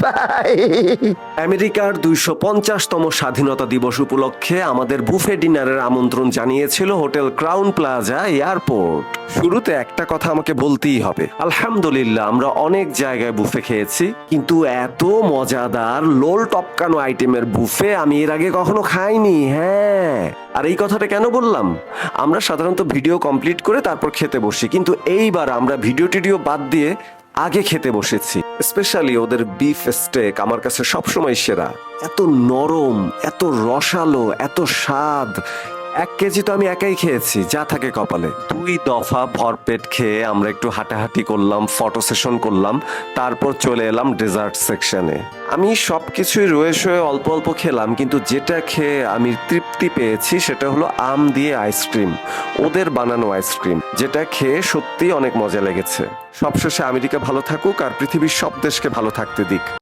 ভাই। আমেরিকার 250তম স্বাধীনতা দিবস উপলক্ষে আমাদের বুফে ডিনারের আমন্ত্রণ জানিয়েছিল হোটেল ক্রাউন প্লাজা এয়ারপোর্ট। শুরুতে একটা কথা আমাকে বলতেই হবে, আলহামদুলিল্লাহ আমরা অনেক জায়গায় বুফে খেয়েছি, কিন্তু এত মজাদার লোল টপকানো আইটেমের বুফে আমি এর আগে কখনো খাইনি। হ্যাঁ, আর এই কথাটা কেন বললাম, আমরা সাধারণত ভিডিও কমপ্লিট করে তারপর খেতে বসি, কিন্তু এইবার আমরা ভিডিও টিডিও বাদ দিয়ে আগে খেতে বসেছি। স্পেশালি ওদের বিফ স্টেক আমার কাছে সবসময় সেরা। এত নরম, এত রসালো, এত স্বাদ। 1 কেজি তো আমি একাই খেয়েছি, যা থাকে কপালে। 2 দফা ভরপেট খেয়ে আমরা একটু হাঁটাহাঁটি করলাম, ফটো সেশন করলাম, তারপর চলে এলাম ডেজার্ট সেকশনে। আমি সবকিছুই রয়ে শয়ে অল্প অল্প খেলাম, কিন্তু যেটা খেয়ে আমি তৃপ্তি পেয়েছি সেটা হলো আম দিয়ে আইসক্রিম, ওদের বানানো আইসক্রিম, যেটা খেয়ে সত্যিই অনেক মজা লেগেছে। সবশেষে আমেরিকা ভালো থাকুক আর পৃথিবীর সব দেশকে ভালো থাকতে দিক।